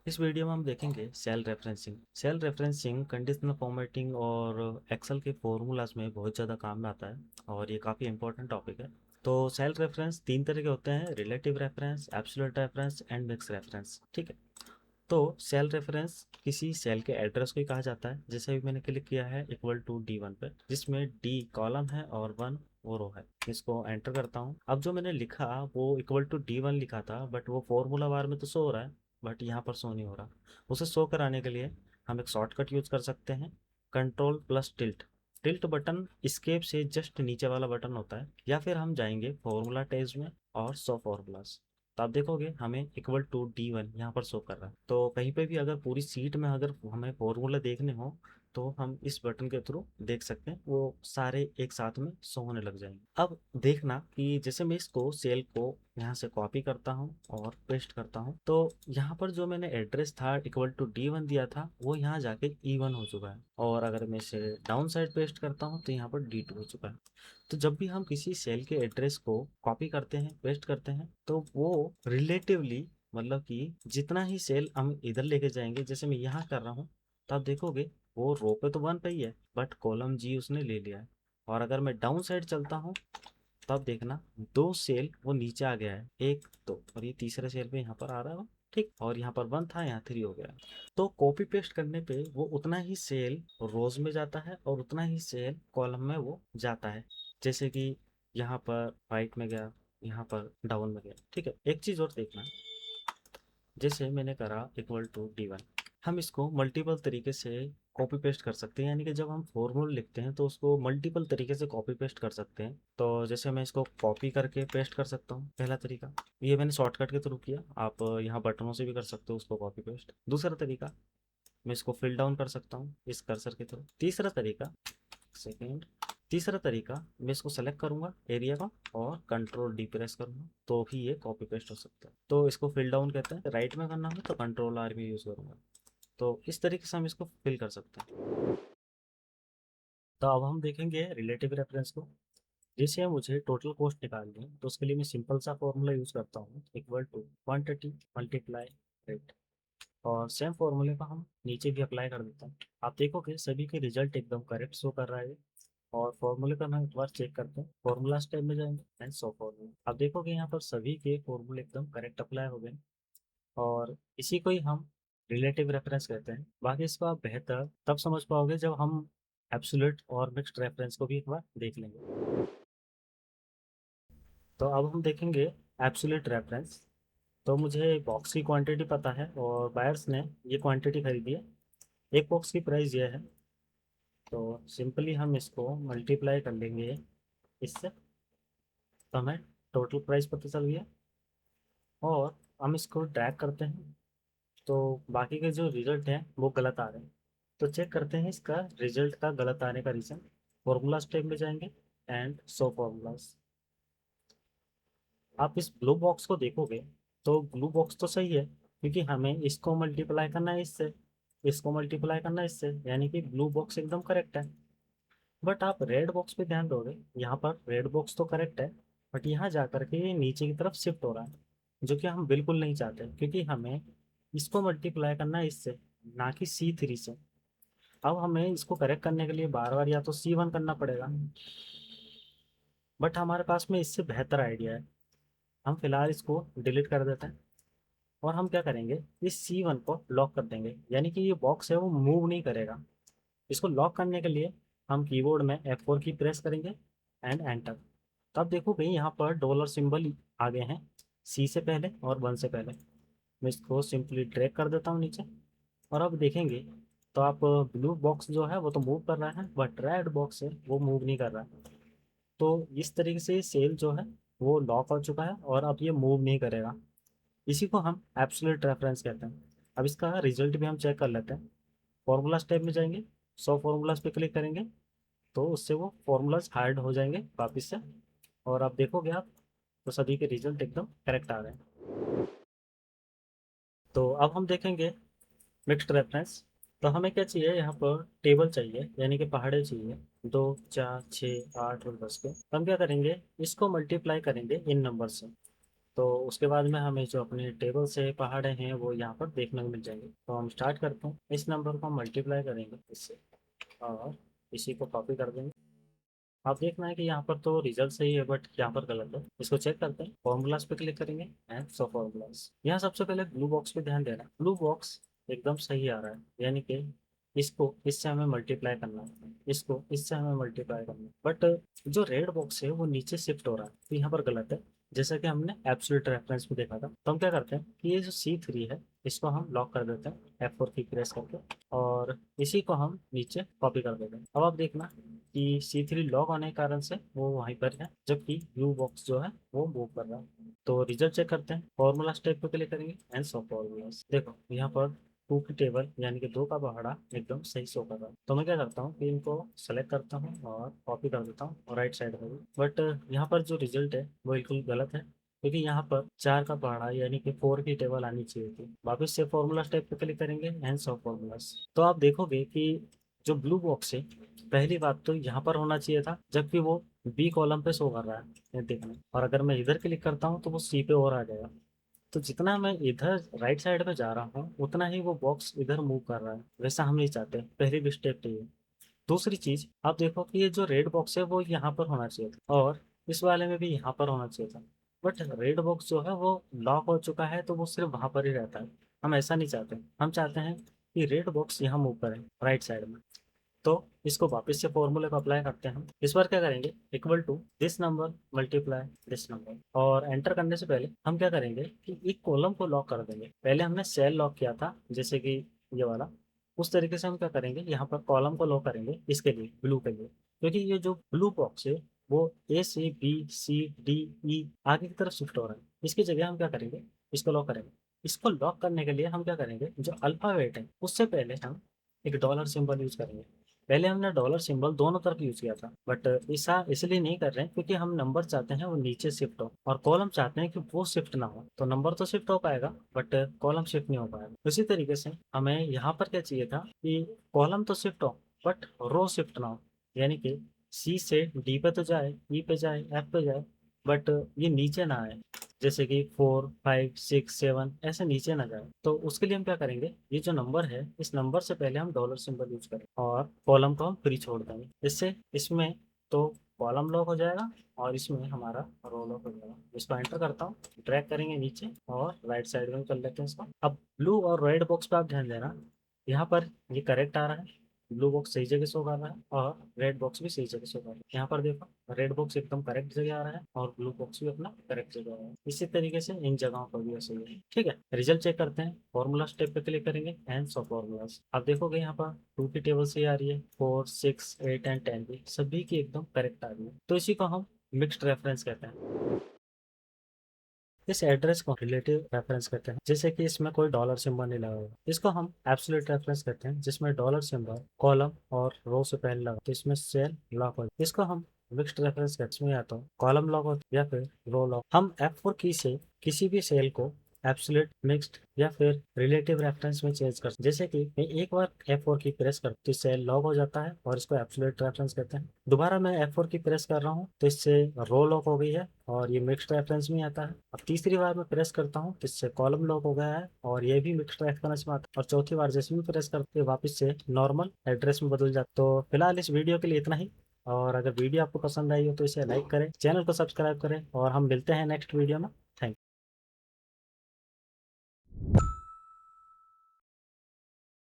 इस वीडियो में हम देखेंगे cell referencing. Cell referencing conditional formatting और एक्सेल के फॉर्मूलाज में बहुत ज़्यादा काम में आता है और ये काफ़ी इंपॉर्टेंट टॉपिक है। तो सेल रेफरेंस तीन तरह के होते हैं: relative reference, absolute reference and mix reference. ठीक है। तो सेल रेफरेंस किसी सेल के एड्रेस को ही कहा जाता है। जैसे अभी मैंने क्लिक किया है इक्वल टू D1 पे, जिसमें D कॉलम है और 1 वो रो है। इसको एंटर करता हूँ। अब जो मैंने लिखा वो इक्वल टू D1 लिखा था, बट वो फॉर्मूला बार में तो शो हो रहा है, बट यहाँ पर शो नहीं हो रहा। उसे शो कराने के लिए हम एक शॉर्टकट यूज कर सकते हैं, control plus tilde. Tilde button escape से जस्ट नीचे वाला बटन होता है, या फिर हम जाएंगे फॉर्मूला टैब्स में और शो फॉर्मूलाज। तो आप देखोगे हमें इक्वल टू D1 यहाँ पर शो कर रहा है। तो कहीं पे भी अगर पूरी सीट में अगर हमें फॉर्मूला देखने हो तो हम इस बटन के थ्रू देख सकते हैं, वो सारे एक साथ में शो होने लग जाएंगे। अब देखना कि जैसे मैं इसको सेल को यहाँ से कॉपी करता हूँ और पेस्ट करता हूँ, तो यहाँ पर जो मैंने एड्रेस था इक्वल टू D1 दिया था वो यहाँ जाके E1 हो चुका है, और अगर मैं इसे डाउन साइड पेस्ट करता हूँ तो यहाँ पर D2 हो चुका है। तो जब भी हम किसी सेल के एड्रेस को कॉपी करते हैं, पेस्ट करते हैं, तो वो रिलेटिवली मतलब कि जितना ही सेल हम इधर लेके जाएंगे, जैसे मैं यहाँ कर रहा हूँ, तो आप देखोगे वो रो पे तो 1 पे ही है, बट कॉलम जी उसने ले लिया है। और अगर मैं डाउन साइड चलता हूँ तब देखना दो सेल वो नीचे आ गया है, एक दो, और ये तीसरे सेल पे यहाँ पर आ रहा है वो। ठीक, और यहाँ पर 1 था, यहाँ 3 हो गया। तो कॉपी पेस्ट करने पे वो उतना ही सेल रोज में जाता है और उतना ही सेल कॉलम में वो जाता है। जैसे कि यहाँ पर राइट में गया, यहाँ पर डाउन में गया। ठीक है, एक चीज और देखना, जैसे मैंने करा इक्वल टू D1, हम इसको मल्टीपल तरीके से कॉपी पेस्ट कर सकते हैं। यानी कि जब हम फॉर्मूला लिखते हैं तो उसको मल्टीपल तरीके से कॉपी पेस्ट कर सकते हैं। तो जैसे मैं इसको कॉपी करके पेस्ट कर सकता हूँ, पहला तरीका। ये मैंने शॉर्टकट के थ्रू किया, आप यहाँ बटनों से भी कर सकते हो उसको कॉपी पेस्ट। दूसरा तरीका, मैं इसको फिल डाउन कर सकता हूँ इस कर्सर के थ्रू। तीसरा तरीका, सेकेंड, तीसरा तरीका, मैं इसको सेलेक्ट करूंगा एरिया का और कंट्रोल डी प्रेस करूंगा, तो भी ये कॉपी पेस्ट हो सकता है। तो इसको फिल डाउन कहते हैं। राइट में करना है तो कंट्रोल आर भी यूज करूंगा। तो इस तरीके से हम इसको फिल कर सकते हैं। तो अब हम देखेंगे रिलेटिव रेफरेंस को। जैसे मुझे टोटल कॉस्ट निकालनी है तो उसके लिए मैं सिंपल सा फॉर्मूला यूज करता हूँ, equal to quantity multiply rate. और सेम फॉर्मूले को हम नीचे भी अप्लाई कर देते हैं। आप देखोगे सभी के रिजल्ट एकदम करेक्ट शो कर रहा है। और फॉर्मूले का हम एक बार चेक करते हैं, फॉर्मूला स्टेप में जाएंगे एंड सो फॉर्मूला। आप देखोगे यहाँ पर सभी के फॉर्मूले एकदम करेक्ट अप्लाई हो गए, और इसी को ही हम रिलेटिव रेफरेंस कहते हैं। बाकी इसको आप बेहतर तब समझ पाओगे जब हम एब्सोल्यूट और मिक्स्ड रेफरेंस को भी एक बार देख लेंगे। तो अब हम देखेंगे एब्सोल्यूट रेफरेंस। तो मुझे बॉक्स की क्वांटिटी पता है और बायर्स ने ये क्वांटिटी खरीदी है। एक बॉक्स की प्राइस ये है, तो सिंपली हम इसको मल्टीप्लाई कर लेंगे इससे, तो हमें टोटल प्राइस पता चल गया। और हम इसको ड्रैग करते हैं तो बाकी के जो रिजल्ट हैं वो गलत आ रहे हैं। तो चेक करते हैं इसका रिजल्ट का गलत आने का रीज़न। फॉर्मूला स्टेप में जाएंगे एंड सो फॉर्मूलाज। आप इस ब्लू बॉक्स को देखोगे तो ब्लू बॉक्स तो सही है, क्योंकि हमें इसको मल्टीप्लाई करना है इससे, इसको मल्टीप्लाई करना है इससे, यानी कि ब्लू बॉक्स एकदम करेक्ट है। बट आप रेड बॉक्स पे ध्यान दोगे, यहाँ पर रेड बॉक्स तो करेक्ट है, बट यहाँ जा करके ये नीचे की तरफ शिफ्ट हो रहा है, जो कि हम बिल्कुल नहीं चाहते, क्योंकि हमें इसको मल्टीप्लाई करना है इससे, ना कि C3 से। अब हमें इसको करेक्ट करने के लिए बार बार या तो C1 करना पड़ेगा, बट हमारे पास में इससे बेहतर आइडिया है। हम फिलहाल इसको डिलीट कर देते हैं और हम क्या करेंगे, इस C1 को लॉक कर देंगे, यानी कि ये बॉक्स है वो मूव नहीं करेगा। इसको लॉक करने के लिए हम कीबोर्ड में F4 की प्रेस करेंगे एंड एंटर। तब देखो भाई यहाँ पर डॉलर सिंबल आ गए हैं, C से पहले और 1 से पहले। मैं इसको सिंपली ड्रैग कर देता हूँ नीचे, और अब देखेंगे तो आप ब्लू बॉक्स जो है वो तो मूव कर रहा है, बट रेड बॉक्स है वो मूव नहीं कर रहा है। तो इस तरीके से सेल जो है वो लॉक हो चुका है और अब ये मूव नहीं करेगा। इसी को हम एब्सोल्यूट रेफरेंस कहते हैं। अब इसका रिजल्ट भी हम चेक कर लेते हैं। फॉर्मूला स्टेप में जाएंगे, 100 फॉर्मूलाज पे क्लिक करेंगे, तो उससे वो फॉर्मूलाज हाइड हो जाएंगे वापस से। और आप देखोगे आप तो सभी के रिजल्ट एकदम करेक्ट आ रहे हैं। तो अब हम देखेंगे मिक्स्ड रेफरेंस। तो हमें क्या चाहिए, यहाँ पर टेबल चाहिए, यानी कि पहाड़े चाहिए, 2 4 6 8 और 10 के। हम क्या करेंगे, इसको मल्टीप्लाई करेंगे इन नंबर से। तो उसके बाद में हमें जो अपने टेबल से पहाड़े हैं वो यहाँ पर देखने को मिल जाएंगे। तो हम स्टार्ट करते हैं, इस नंबर को हम मल्टीप्लाई करेंगे इससे और इसी को कॉपी कर देंगे। आप देखना है कि यहाँ पर तो रिजल्ट सही है बट यहाँ पर गलत है। इसको चेक करते हैं, फॉर्मूलाज पे क्लिक करेंगे एंड सो फॉर्मूलाज। यहाँ सबसे पहले ब्लू बॉक्स पे ध्यान देना, ब्लू बॉक्स एकदम सही आ रहा है, यानी कि इसको इससे हमें मल्टीप्लाई करना है, इसको इससे हमें मल्टीप्लाई करना है, बट जो रेड बॉक्स है वो नीचे शिफ्ट हो रहा है, तो यहाँ पर गलत है। जैसा कि हमने एब्सोल्यूट रेफरेंस में देखा था, तो हम क्या करते हैं कि ये जो C3 है इसको हम लॉक कर देते हैं F4 की प्रेस करके, और इसी को हम नीचे कॉपी कर देते हैं। अब आप देखना कि C3 लॉक होने के कारण से वो वहीं पर है, जबकि U बॉक्स जो है वो मूव कर रहा है। तो रिजल्ट चेक करते हैं, फॉर्मूला स्टेप पे क्लिक करेंगे एंड सॉ फॉर्मूलाज। देखो यहाँ पर 2 की टेबल यानी कि 2 का पहाड़ा एकदम सही शो कर रहा है। तो मैं क्या करता हूँ कि इनको सेलेक्ट करता हूँ और कॉपी कर देता हूँ राइट साइड में भी, बट यहाँ पर जो रिजल्ट है वो बिल्कुल गलत है, क्योंकि यहाँ पर 4 का पहाड़ा यानी कि 4 की टेबल आनी चाहिए थी। वापस से फॉर्मूला स्टेप पे क्लिक करेंगे एंड सॉ फॉर्मूलाज। तो आप देखोगे कि जो ब्लू बॉक्स है, पहली बात तो यहाँ पर होना चाहिए था, जबकि वो बी कॉलम पे शो कर रहा है, ये देखना। और अगर मैं इधर क्लिक करता हूँ तो वो सी पे और आ जाएगा। तो जितना मैं इधर राइट साइड में जा रहा हूँ उतना ही वो बॉक्स इधर मूव कर रहा है, वैसा हम नहीं चाहते। पहली मिस्टेक तो ये। दूसरी चीज आप देखो कि ये जो रेड बॉक्स है वो यहाँ पर होना चाहिए था, और इस वाले में भी यहाँ पर होना चाहिए था, बट रेड बॉक्स जो है वो लॉक हो चुका है, तो वो सिर्फ वहां पर ही रहता है। हम ऐसा नहीं चाहते, हम चाहते हैं कि रेड बॉक्स यहाँ मूव करे राइट साइड में। तो इसको वापस से फॉर्मूले को अप्लाई करते हैं। इस बार क्या करेंगे, equal to this number multiply this number, और एंटर करने से पहले हम क्या करेंगे कि एक कॉलम को लॉक कर देंगे। पहले हमने सेल लॉक किया था जैसे कि ये वाला, उस तरीके से हम क्या करेंगे, यहाँ पर कॉलम को लॉक करेंगे इसके लिए, ब्लू के लिए, क्योंकि ये जो ब्लू बॉक्स है वो A, C, B, C, D, E आगे की तरफ शिफ्ट हो रहा है। इसकी जगह हम क्या करेंगे, इसको लॉक करेंगे। इसको लॉक करने के लिए हम क्या करेंगे, जो अल्फाबेट है उससे पहले हम एक डॉलर सिंबल यूज करेंगे। पहले हमने डॉलर सिंबल दोनों तरफ यूज किया था, बट ऐसा इसलिए नहीं कर रहे हैं क्योंकि हम नंबर चाहते हैं वो नीचे शिफ्ट हो, और कॉलम चाहते हैं कि वो शिफ्ट ना हो। तो नंबर तो शिफ्ट हो पाएगा बट कॉलम शिफ्ट नहीं हो पाएगा। उसी तरीके से हमें यहाँ पर क्या चाहिए था कि कॉलम तो शिफ्ट हो बट रो शिफ्ट ना हो, यानी कि C से D पे तो जाए, E पे जाए, F पे जाए, बट ये नीचे ना आए, जैसे कि 4, 5, 6, 7 ऐसे नीचे ना जाए। तो उसके लिए हम क्या करेंगे, ये जो नंबर है इस नंबर से पहले हम डॉलर सिंबल यूज करें और कॉलम को हम फ्री छोड़ देंगे। इससे इसमें तो कॉलम लॉक हो जाएगा और इसमें हमारा रो लॉक हो जाएगा। इसको एंटर करता हूँ, ड्रैग करेंगे नीचे और राइट साइड में कर लेते हैं इसको। अब ब्लू और रेड बॉक्स पे आप ध्यान देना, यहाँ पर ये करेक्ट आ रहा है, ब्लू बॉक्स सही जगह शो कर रहा है और रेड बॉक्स भी सही जगह शो कर रहा है। यहाँ पर देखो रेड बॉक्स एकदम करेक्ट जगह आ रहा है और ब्लू बॉक्स भी अपना करेक्ट जगह आ रहा है। इसी तरीके से इन जगहों पर भी ऐसे ही है। ठीक है, रिजल्ट चेक करते हैं, फॉर्मूला स्टेप पे क्लिक करेंगे एंड सॉ फॉर्मूलाज। आप देखोगे यहाँ पर 2 की टेबल से आ रही है, 4, 6, 8 एंड 10 भी सभी की एकदम करेक्ट आ रही है। तो इसी को हम मिक्स्ड रेफरेंस कहते हैं। इस एड्रेस को रिलेटिव रेफरेंस कहते हैं, जैसे कि इसमें कोई डॉलर सिंबल नहीं लगा हुआ। इसको हम एब्सोल्यूट रेफरेंस कहते हैं, जिसमें डॉलर सिंबल कॉलम और रो से पहले लगा, तो इसमें सेल लॉक हो। इसको हम मिक्स्ड रेफरेंस कहते हैं, या तो कॉलम लॉक हो या फिर रो लॉक। हम F4 की से किसी भी सेल को एब्सोल्यूट, मिक्स्ड या फिर रिलेटिव रेफरेंस में चेंज कर, जैसे कि मैं एक बार F4 की प्रेस कर तो सेल लॉक हो जाता है और इसको एब्सोल्यूट रेफरेंस कहते हैं। दोबारा मैं F4 की प्रेस कर रहा हूँ तो इससे रो लॉक हो गई है और ये मिक्स्ड रेफरेंस में आता है। अब तीसरी बार मैं प्रेस करता हूँ तो इससे कॉलम लॉक हो गया है और ये भी मिक्स्ड रेफरेंस में आता है। और चौथी बार जैसे भी प्रेस करते वापस से नॉर्मल एड्रेस में बदल जाता। तो फिलहाल इस वीडियो के लिए इतना ही, और अगर वीडियो आपको पसंद आई हो तो इसे लाइक करें, चैनल को सब्सक्राइब करें, और हम मिलते हैं नेक्स्ट वीडियो में।